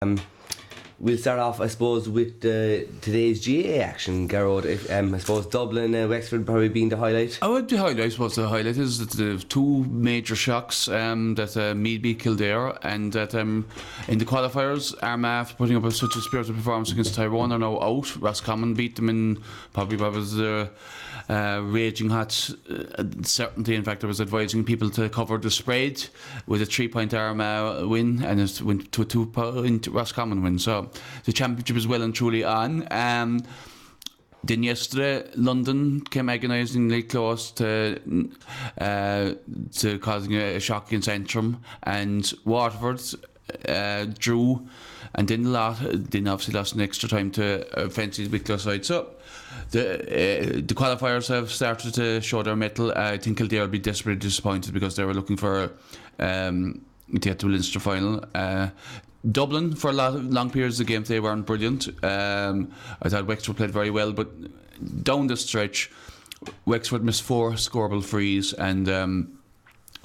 We'll start off, I suppose, with today's GAA action, Garrod. I suppose Dublin and Wexford probably being the highlight. I suppose the highlight is that the two major shocks, that Meath beat Kildare, and that in the qualifiers, Armagh, after putting up such a spirited performance against Tyrone, are now out. Roscommon beat them in probably what was raging hot certainty. In fact, I was advising people to cover the spread with a 3-point Armagh win, and it went to a 2-point Roscommon win. So the championship is well and truly on. Then yesterday, London came agonisingly close to causing a shock against Antrim, and Waterford drew, and then obviously lost an extra time to a fancy Wicklow side. So the qualifiers have started to show their mettle. I think Kildare will be desperately disappointed because they were looking for to get to the Leinster final. Dublin, for long periods of the game, they weren't brilliant. I thought Wexford played very well, but down the stretch, Wexford missed 4 scoreable frees, and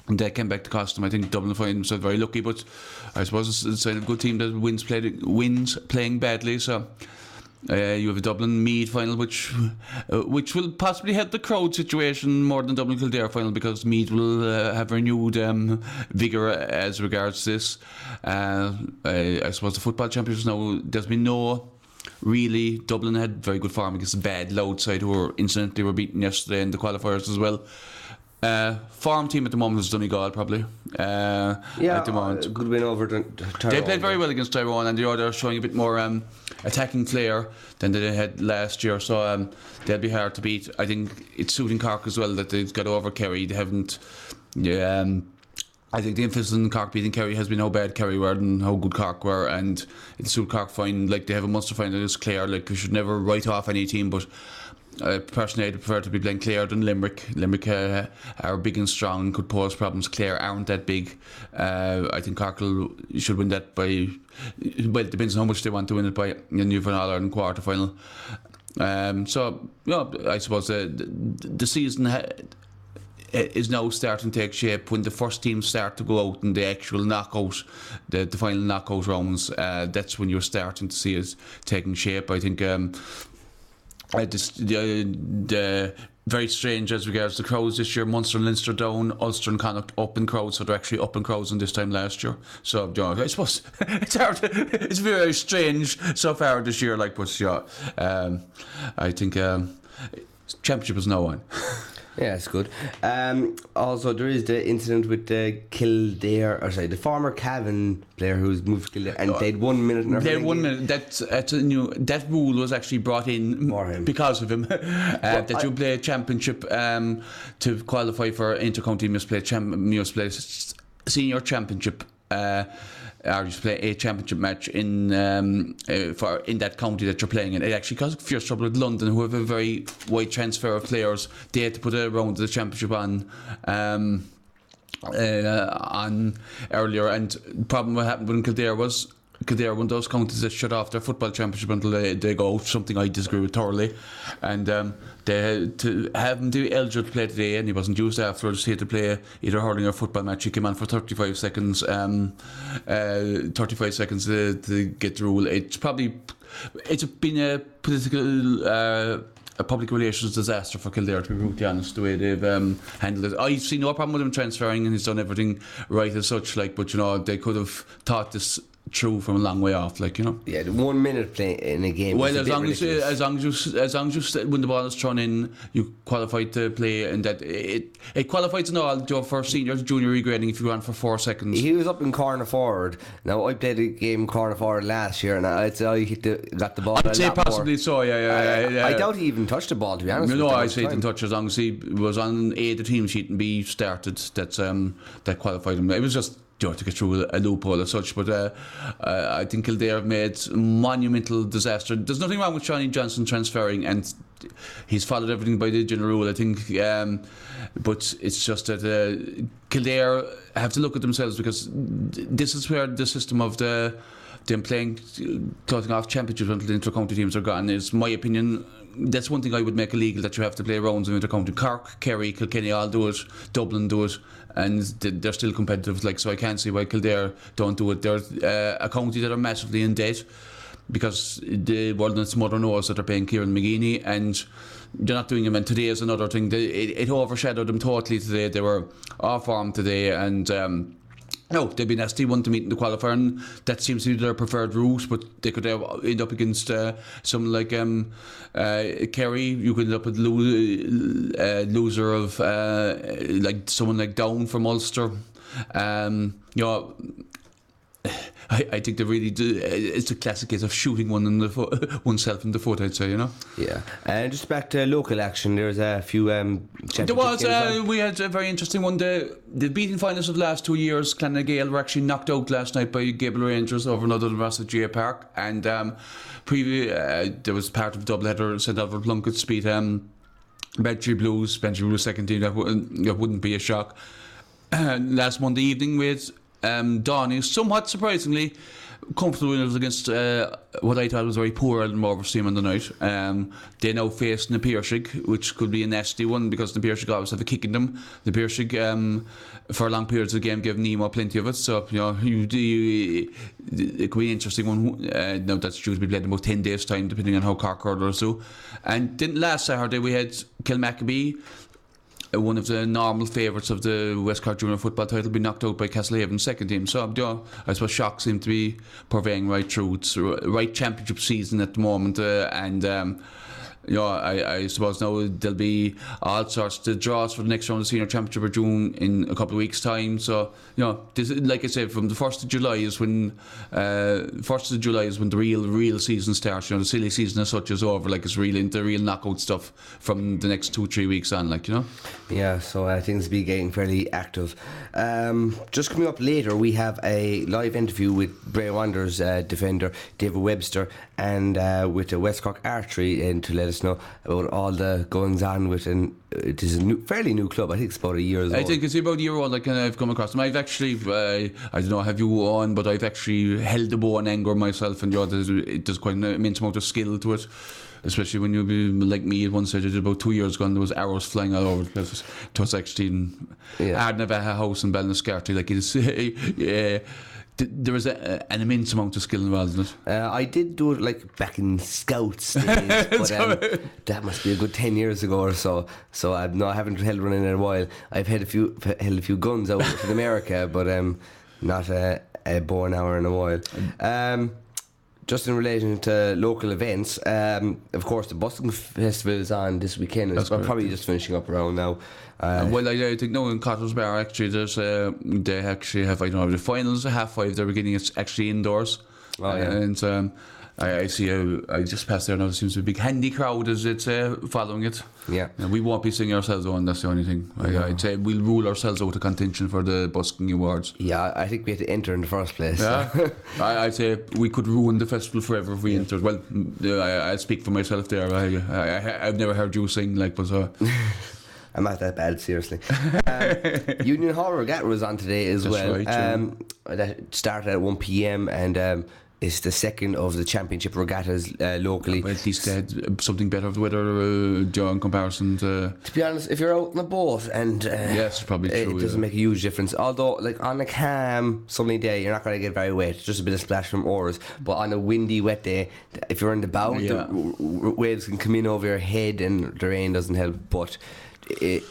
they came back to cost them. I think Dublin find themselves very lucky, but I suppose it's a sign of a good team that wins playing badly. So you have a Dublin Meath final, which will possibly help the crowd situation more than Dublin Kildare final, because Meath will have renewed vigour as regards this. I suppose the football champions now, there's been no really. Dublin had very good form against a bad Louth side, who incidentally were beaten yesterday in the qualifiers as well. Form team at the moment is Donegal, probably. At the moment, good win over Tyrone. They played very well against Tyrone, and they're showing a bit more attacking flair than they had last year. So they'll be hard to beat. I think it's suiting Cork as well that they've got over Kerry. They haven't. I think the emphasis on Cork beating Kerry has been how bad Kerry were and how good Cork were, and it suits Cork fine. Like, they have a Munster final against Clare. Like, we should never write off any team, but personally, I'd prefer to be playing Clare than Limerick. Limerick are big and strong and could pose problems. Clare aren't that big. I think Cork should win that by, well, it depends on how much they want to win it by, in the All-Ireland quarter final. So, I suppose the season is now starting to take shape when the first teams start to go out in the actual knockout, the final knockout rounds. That's when you're starting to see it taking shape. I think the very strange as regards the crowds this year. Munster and Leinster down, Ulster and Connacht up in crowds, so they're actually up in crowds than this time last year. So I suppose it's hard. It's very strange so far this year. Like, but I think championship is now on. Yeah, it's good. Also, there is the incident with the former Cavan player who's moved to Kildare, and they had 1 minute. They had 1 minute. That rule was actually brought in because of him. That you play a championship to qualify for intercounty, you must play senior championship. Or you play a championship match in that county that you're playing in. It actually caused fierce trouble with London, who have a very wide transfer of players. They had to put a round of the championship on earlier, and the problem what happened when Kildare was one of those counties that shut off their football championship until they go out, something I disagree with thoroughly. And they had to have him to eligible to play today, and he wasn't used afterwards. He had to play either hurling or football match. He came on for 35 seconds to get the rule. It's been a political a public relations disaster for Kildare, to be brutally honest, the way they've handled it. I see no problem with him transferring, and he's done everything right as such, like, but they could have thought this through from a long way off, like, Yeah, the 1 minute play in a game. Well, as long as you when the ball is thrown in, you qualify to play, and that it qualifies and all for senior to junior regrading if you run for 4 seconds. He was up in corner forward. Now, I played a game corner forward last year, and I'd say I got the ball. I'd say possibly more. So, yeah. I doubt he even touched the ball, to be honest. No, I'd say he didn't touch, as long as he was on A, the team sheet, and B, started. That qualified him. It was just to get through a loophole as such, but I think Kildare have made monumental disaster. There's nothing wrong with Johnny Johnson transferring, and he's followed everything by the general rule, I think, but it's just that Kildare have to look at themselves, because this is where the system of them playing closing off championships until the inter-county teams are gone is, my opinion, that's one thing I would make illegal, that you have to play rounds in Intercounty. Cork, Kerry, Kilkenny all do it, Dublin do it, and they're still competitive. Like, so I can't see why Kildare don't do it. They're a county that are massively in debt, because the world and its mother knows that they're paying Kieran McGeeney, and they're not doing them. And today is another thing. It overshadowed them totally today. They were off form today, and no, they'd be nasty one to meet in the qualifier, and that seems to be their preferred route. But they could end up against someone like Kerry. You could end up with loser of like someone like Down from Ulster. You know, I think they really do. It's a classic case of shooting oneself in the foot, I'd say, you know. Yeah, and just back to local action, there's a few there was we had a very interesting one. The beating finalists of the last 2 years, Clonagale, were actually knocked out last night by Gable Rangers over another Ross at GAA Park, and there was part of the doubleheader. St Albert Plunkett beat Bantry Blues second team. That wouldn't be a shock. Last Monday evening with Donny, somewhat surprisingly comfortable winners against what I thought was a very poor Elden Rovers team on the night. They now face the Piershig, which could be a nasty one, because the Piershig always have a kick in them. The Piershig, for long periods of the game, gave Nemo plenty of it, so you know, it could be an interesting one. Now that's due to be played in about 10 days' time, depending on how Cork hurlers do. And then last Saturday we had Kilmackabee, one of the normal favourites of the West Cork Junior Football title, be knocked out by Castlehaven second team. So I suppose shock seem to be purveying right through. It's right championship season at the moment, and I suppose now there'll be all sorts of draws for the next round of the Senior Championship of June in a couple of weeks' time. So this, like I said, from the 1st of July is when the real season starts. The silly season as such is over. Like, it's really into real knockout stuff from the next 2-3 weeks on. Like, Yeah, so things will be getting fairly active. Just coming up later, we have a live interview with Bray Wanderers defender David Webster, and with the West Cork Archery, and to let us know about all the goings on with, and it is a fairly new club. I think it's about a year old. I think it's about a year old. I've come across them. I've actually, I don't know, have you on, but I've actually held the bow and angle myself, and there's quite an immense amount of skill to it. Especially when you be like me at one stage. I did about 2 years ago, and there was arrows flying all over the place. It was actually in Ardnavaha House in Ballinascarty. Like, it's there is an immense amount of skill involved in it. I did do it like back in Scouts days, but that must be a good 10 years ago or so. So I haven't held one in a while. I've held a few guns out in America, but not a bow and arrow in a while. Just in relation to local events, of course, the Busking Festival is on this weekend. We're probably just finishing up around now. Well, I think now in Cotter's Bar, actually, they actually have, I don't know, the finals at 5:30. They're beginning. It's actually indoors. Oh, yeah. And I see I just passed there now. There seems to be a big handy crowd as it's following it. Yeah. And we won't be singing ourselves on, that's the only thing. I'd say we'll rule ourselves out of contention for the Busking Awards. Yeah, I think we had to enter in the first place. Yeah. I'd say we could ruin the festival forever if we entered. Well, I speak for myself there. I've never heard you sing, like, but I'm not that bad, seriously. Union Hall Regatta was on today as well. Right, yeah. That started at 1 p.m. and it's the second of the championship regattas locally. Well, at least they had something better of the weather in comparison to be honest, if you're out on a boat and yes, probably true, it doesn't make a huge difference. Although, like, on a calm sunny day, you're not going to get very wet, just a bit of splash from oars. But on a windy wet day, if you're in the bow, the waves can come in over your head and the rain doesn't help. But it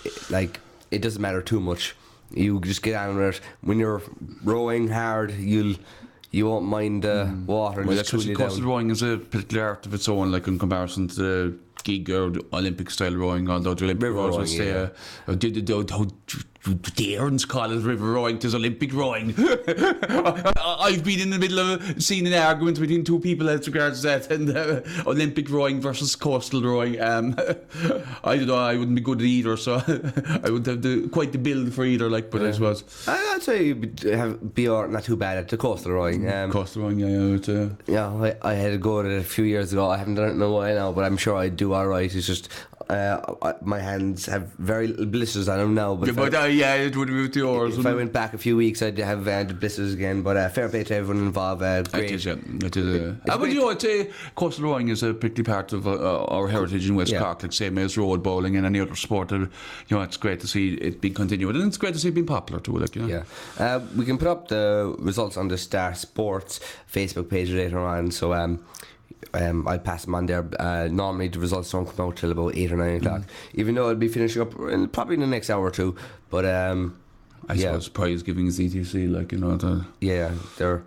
doesn't matter too much. You just get on with it. When you're rowing hard, you won't mind the water. And well, just cool you coastal down. rowing is a particular art of its own, like, in comparison to the gig or the Olympic style rowing. Although the Olympic rowers would say, how daren's call it river rowing, 'tis Olympic rowing. I've been in the middle of seeing an argument between two people as regards that, and Olympic rowing versus coastal rowing. I don't know, I wouldn't be good at either, so I wouldn't have quite the build for either, like, but I suppose I'd say you'd be not too bad at the coastal rowing. Coastal rowing, I had to go at it a few years ago. I haven't done it in a while now, but I'm sure I'd do alright. It's just my hands have very little blisters on them now. But it would be with yours. If I went back a few weeks, I'd have the blisters again. But fair play to everyone involved. Great. It is. But you know, I'd say coastal rowing is a particular part of our heritage in West Cork, like same as road bowling and any other sport. You know, it's great to see it being continued, and it's great to see it being popular too. Like, you know. Yeah, we can put up the results on the Star Sports Facebook page later on. So I'll pass them on there. Normally the results don't come out till about 8 or 9 o'clock, even though I'll be finishing up probably in the next hour or two. But I suppose prize giving is ETC, like, you know. They're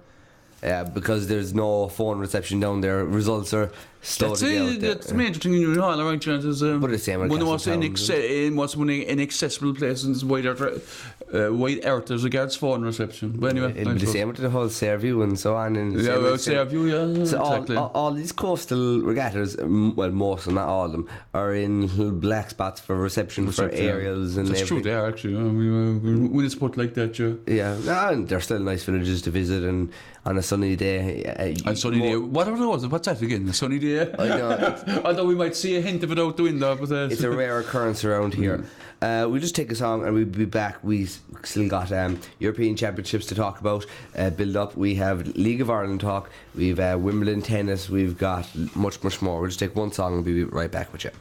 because there's no phone reception down there. Results are that's the major thing in your hall, right? Is but the same one of the most inaccessible places wide earth as regards phone reception. But anyway, it'll be the same with the whole Sairview and so on. And Sairview, so exactly. all these coastal regattas, well, most of them, not all of them, are in little black spots for reception for aerials and that's everything. True, they are actually. With a spot like that, and they're still nice villages to visit, and on a sunny day. What are those? What's that again? A sunny day. I know. Although we might see a hint of it out the window, but it's a rare occurrence around here. We'll just take a song and we'll be back. We still got European Championships to talk about, build up. We have League of Ireland talk. We've Wimbledon tennis. We've got much more. We'll just take one song and we'll be right back with you.